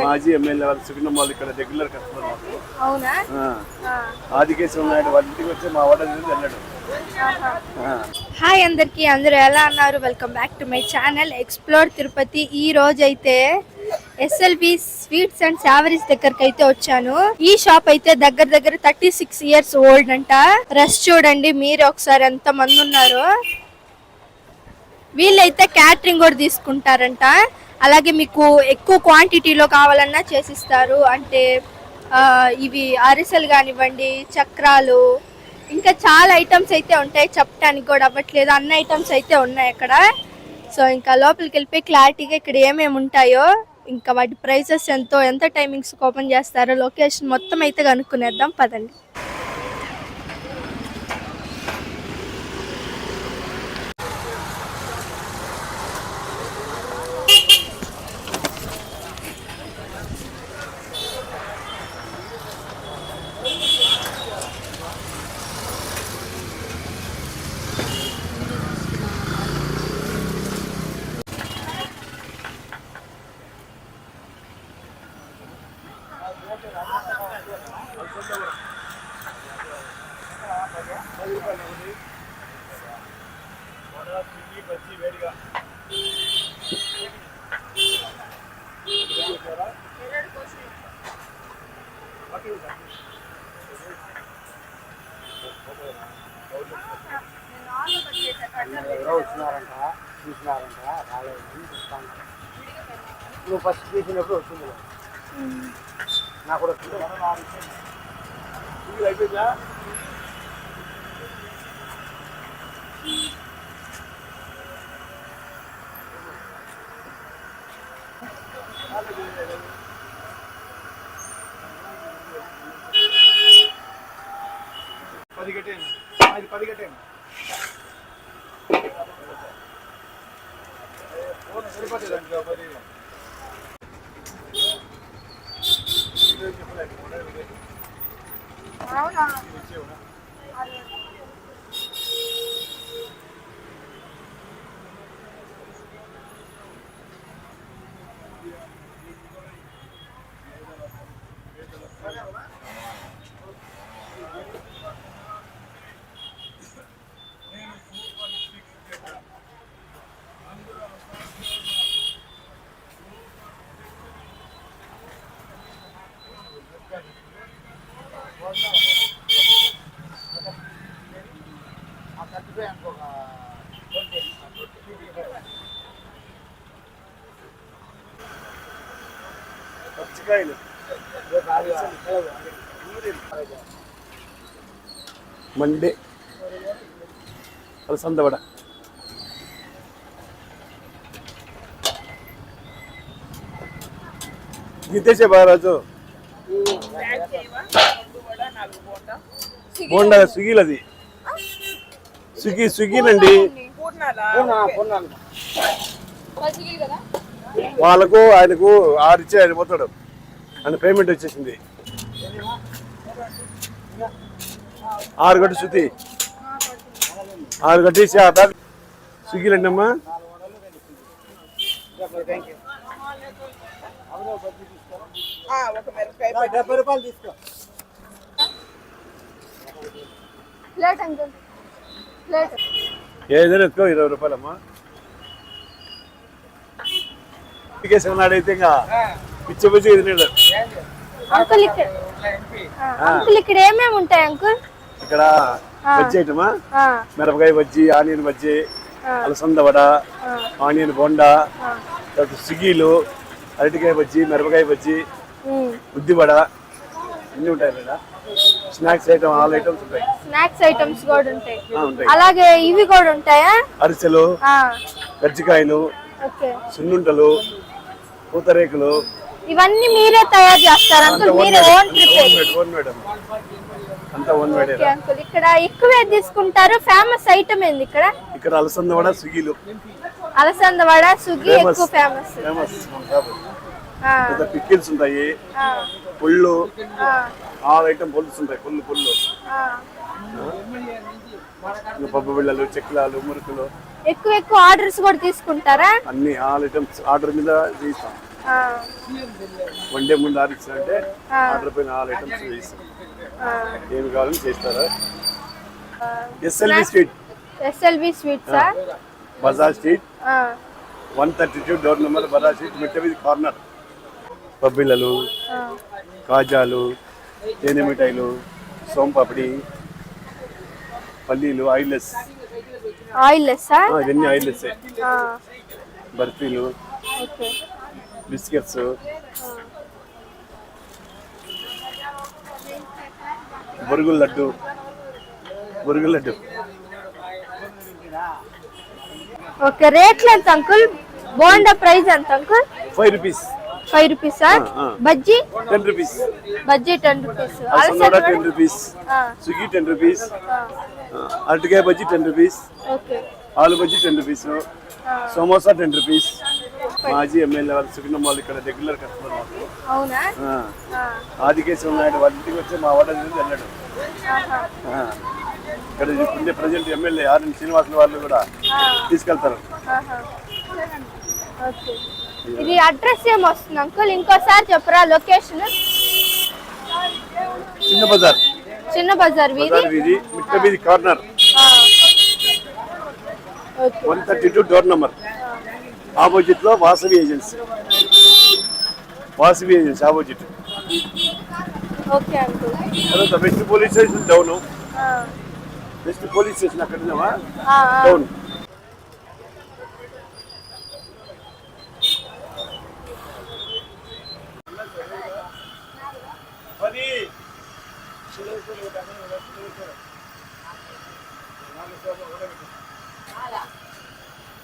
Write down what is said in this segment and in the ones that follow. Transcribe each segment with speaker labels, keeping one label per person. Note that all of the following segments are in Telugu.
Speaker 1: మాజీ ఎమ్మెల్యే వాళ్ళు సుగుణం వాళ్ళు ఇక్కడ రెగ్యులర్ కస్టమర్ మాకు.
Speaker 2: అవునా?
Speaker 1: ఆదికేశం నాయుడు వాళ్ళ ఇంటికి వచ్చి మా వాడ వెళ్ళాడు.
Speaker 2: హాయ్ అందరికి, అందరూ ఎలా అన్నారు? Welcome back to my channel explore Tirupati. ఈ రోజు అయితే SLB స్వీట్స్ అండ్ సావరీస్ దగ్గరకు అయితే వచ్చాను. ఈ షాప్ అయితే దగ్గర 36 years ఓల్డ్ అంట. రష్ చూడండి మీరు ఒకసారి ఎంత మంది ఉన్నారు. వీళ్ళైతే క్యాటరింగ్ కూడా తీసుకుంటారంట. అలాగే మీకు ఎక్కువ క్వాంటిటీలో కావాలన్నా చేసిస్తారు. అంటే ఇవి అరిసెలు కానివ్వండి, చక్రాలు, ఇంకా చాలా ఐటమ్స్ అయితే ఉంటాయి. చెప్పడానికి కూడా అవ్వట్లేదు, అన్ని ఐటమ్స్ అయితే ఉన్నాయి అక్కడ. సో ఇంకా లోపలికి వెళ్ళిపోయి క్లారిటీగా ఇక్కడ ఏమేమి ఉంటాయో, ఇంకా వాటి ప్రైసెస్ ఎంత టైమింగ్స్ ఓపెన్ చేస్తారో, లొకేషన్ మొత్తం అయితే కనుక్కునేద్దాం పదండి.
Speaker 3: వచ్చినారంట, చూసినారంట, రాలేదు చెప్తాను. నువ్వు ఫస్ట్ తీసినప్పుడు వచ్చింది నాకు కూడా అయిపోయిందా? పది గట్టేను
Speaker 1: మండే అలసందవడ. గీతేసే బారాజు బోండా స్విగ్గీలది. స్విగ్గీనండి. వాళ్ళకు ఆయనకు 6 ఇచ్చి ఆయన పోతాడు అని పేమెంట్ వచ్చేసింది. 6 గంటలు శృతి 6 గంటేసి స్విగ్గీలండి అమ్మా.
Speaker 3: రూపాయలు తీసుకో.
Speaker 1: ఏదైనా ఎత్తుకో 20 రూపాయలమ్మా. నాడైతే ఇంకా పిచ్చి పిచ్చి తిన్నాడు.
Speaker 2: అంకుల్ ఇక్కడ ఏమేమి ఉంటాయి అంకుల్?
Speaker 1: ఇక్కడ బజ్జీ ఐటమా, మిరపకాయ బజ్జీ, ఆనియన్ బజ్జీ, అలసంద వడ, ఆనియన్ బోండా, స్విగ్గీలు, అరటికాయ బజ్జీ, మిరపకాయ బజ్జీ, ఉద్ది వడ, అన్ని ఉంటాయి కదా. స్నాక్స్ ఐటమ్, ఆల్ ఐటమ్స్ ఉంటాయి.
Speaker 2: స్నాక్స్ ఐటమ్స్ కూడా ఉంటాయి. అలాగే ఇవి కూడా ఉంటాయా?
Speaker 1: అరిసెలు, కజ్జికాయలు, సున్నుంటలు, పూతరేకులు,
Speaker 2: ఇవన్నీ మీరే తయారు చేస్తారు అంకుల్? మీరే ఓన్ ప్రిపేర్?
Speaker 1: ఓన్ మేడం, అంతా ఓన్ మేడం.
Speaker 2: అంకుల్ ఇక్కడ ఎక్కువ తీసుకుంటారు? ఫేమస్ ఐటమ్ ఏంది ఇక్కడ?
Speaker 1: ఇక్కడ అలసంద వడ, స్విగ్గీలు.
Speaker 2: అలసంద వడ, స్విగ్గీ ఎక్కువ ఫేమస్.
Speaker 1: పికిల్స్ ఉంటాయి, పుళ్ళు, ఆల్ ఐటమ్ పుల్స్ ఉంటాయి. పుల్లు పప్పు బిళ్ళలు, చెక్లాలు, మురుకులు.
Speaker 2: ఎక్కువ ఆర్డర్స్ కూడా తీసుకుంటారా?
Speaker 1: అన్ని ఆల్ ఐటమ్స్ ఆర్డర్ మీద చేస్తాం. వన్ డే ముందు ఆర్డర్ ఇచ్చారంటే ఆర్డర్ పైన 4 ఐటమ్స్ వేస్తాం. ఏమి కావాలని చేస్తారా?
Speaker 2: SLV sweets
Speaker 1: bazaar street 132 door number, bazaar street, మిట్ట వీధి కార్నర్. పబ్బిళ్ళలు, కాజాలు, తేనె మిఠాయిలు, సోంపాపిడి, పల్లీలు, ఆయిల్లెస్ ఇవన్నీ ఆయిల్లెస్, బర్ఫీలు, బిస్కెట్స్, బొరుగుల లడ్డు.
Speaker 2: ఓకే, రేట్లు ఎంత అంకుల్? బోండా ప్రైస్ ఎంత uncle?
Speaker 1: 5 rupees.
Speaker 2: 5 rupees. Bajji
Speaker 1: 10 rupees.
Speaker 2: Bajji 10 rupees.
Speaker 1: అలసంద 10 రూపీస్. Swiggy 10 rupees. అరటికాయ బజ్జీ 10 రూపీస్. ఆలు బజ్జీ 10 రూపీస్. సమోసా 10 రూపీస్. మాజీ ఎమ్మెల్యే వాళ్ళు సుఖినం వాళ్ళు ఇక్కడ రెగ్యులర్ కస్టమర్ మాకు.
Speaker 2: అవునా?
Speaker 1: ఆదికేశవ నాయుడు వాళ్ళ ఇంటికి వచ్చి మా వాడ వెళ్ళాడు. ఇక్కడ ఉండే ప్రజెంట్ ఎమ్మెల్యే ఆర్ఎన్ శ్రీనివాసులు వాళ్ళు కూడా తీసుకెళ్తారు.
Speaker 2: ఇది అడ్రస్ ఏమొస్తుంది అంకుల్? ఇంకోసారి చెప్పరా లొకేషన్? చిన్న బజార్
Speaker 1: వీధి, మిట్ట వీధి కార్నర్, 132 డోర్ నెంబర్. ఆపోజిట్ లో Vasavi agency opposite.
Speaker 2: Okay uncle.
Speaker 1: తర్వాత west police station down. West police station అక్కడ ఉన్నావా? డౌన్.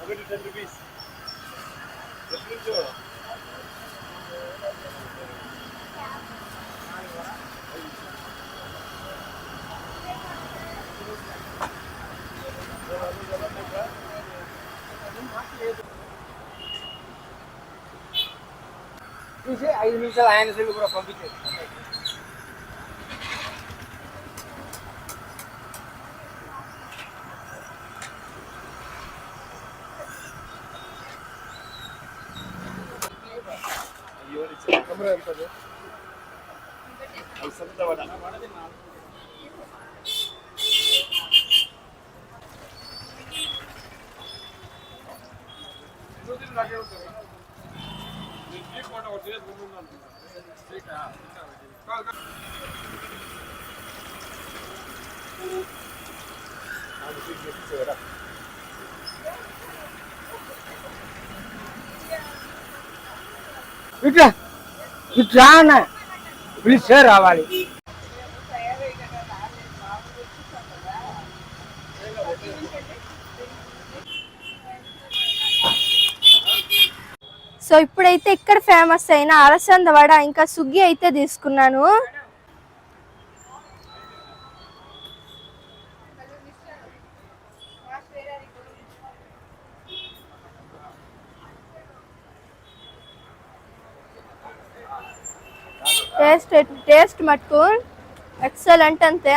Speaker 1: ఒకటి 10 రూపీస్.
Speaker 3: చూసి 5 నిమిషాలు ఆయన సెల్ కూడా పంపించేది. ఇట్లా అన్న పిలిచే రావాలి.
Speaker 2: సో ఇప్పుడైతే ఇక్కడ ఫేమస్ అయిన అలసంద వడ ఇంకా సుగ్గి అయితే తీసుకున్నాను. టేస్ట్ మటుకు ఎక్సలెంట్. అంతే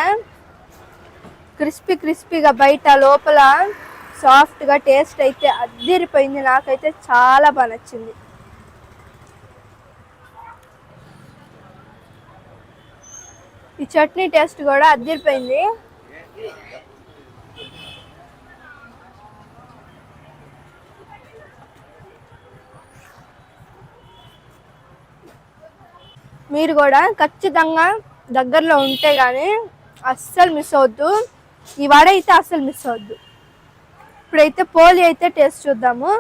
Speaker 2: క్రిస్పీగా బయట, లోపల సాఫ్ట్గా. టేస్ట్ అయితే అద్దిరిపోయింది. నాకైతే చాలా బాగా నచ్చింది. ఈ చట్నీ టేస్ట్ కూడా అద్దిరిపోయింది. మీరు కూడా ఖచ్చితంగా దగ్గరలో ఉంటే కానీ అస్సలు మిస్ అవద్దు. ఈ వడ అయితే అస్సలు మిస్ అవద్దు. ఇప్పుడైతే పోలి అయితే టేస్ట్ చూద్దాము.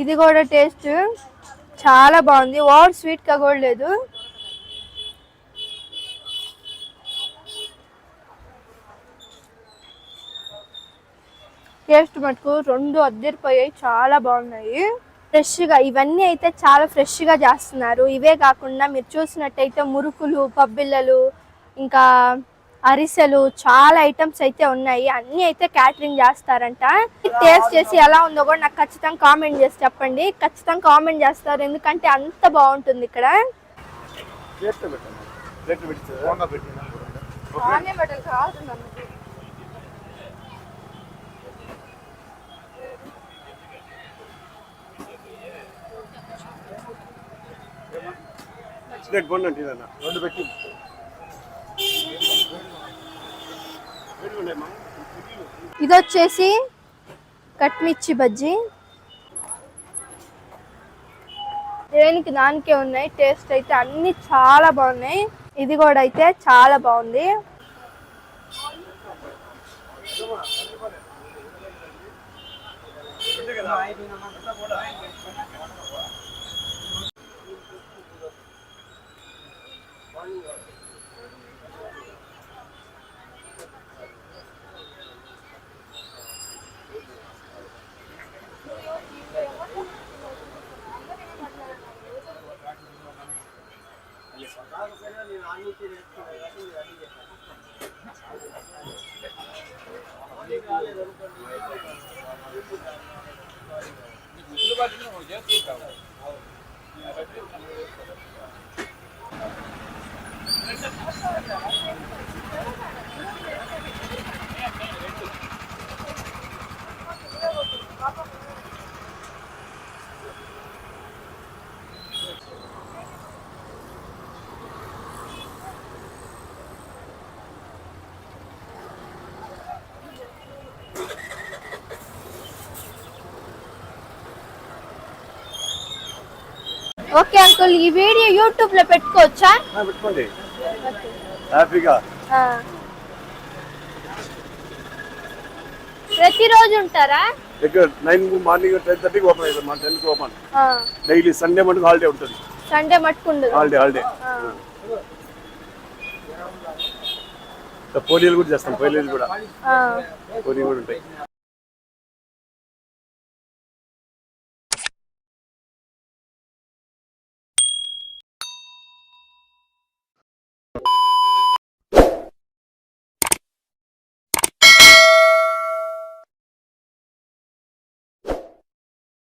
Speaker 2: ఇది కూడా టేస్ట్ చాలా బాగుంది. ఓవర్ స్వీట్గా కూడా లేదు. టేస్ట్ మటుకు రెండు అద్దరిపోయాయి. చాలా బాగున్నాయి. ఫ్రెష్గా ఇవన్నీ అయితే చాలా ఫ్రెష్గా చేస్తున్నారు. ఇవే కాకుండా మీరు చూసినట్టయితే మురుకులు, పబ్బిళ్ళలు, ఇంకా అరిసెలు చాలా ఐటమ్స్ అయితే ఉన్నాయి. అన్ని అయితే క్యాటరింగ్ చేస్తారంట. టేస్ట్ చేసి ఎలా ఉందో కూడా నాకు ఖచ్చితంగా కామెంట్ చేసి చెప్పండి. ఖచ్చితంగా కామెంట్ చేస్తారు, ఎందుకంటే అంత బాగుంటుంది ఇక్కడ.
Speaker 1: రెండు పెట్టి
Speaker 2: ఇది వచ్చేసి కట్మిర్చి బజ్జీ. దేనికి దానికే ఉన్నాయి. టేస్ట్ అయితే అన్ని చాలా బాగున్నాయి. ఇది కూడా అయితే చాలా బాగుంది. ఓకే అంకుల్, ఈ వీడియో యూట్యూబ్ లో పెట్టుకోవచ్చా?
Speaker 1: పెట్టుకోండి హ్యాపీగా.
Speaker 2: ప్రతిరోజు ఉంటారా?
Speaker 1: ఇక్కడ 9 మార్నింగ్ 10:30 ఓపెన్ అవుతుంది, మన 10కి ఓపెన్. డైలీ సండే మటుకు హాలిడే ఉంటుంది.
Speaker 2: సండే మటుకు ఉండదు.
Speaker 1: హాలిడే పోలీలు కూడా చేస్తాం. పోలీలు కూడా ఉంటాయి.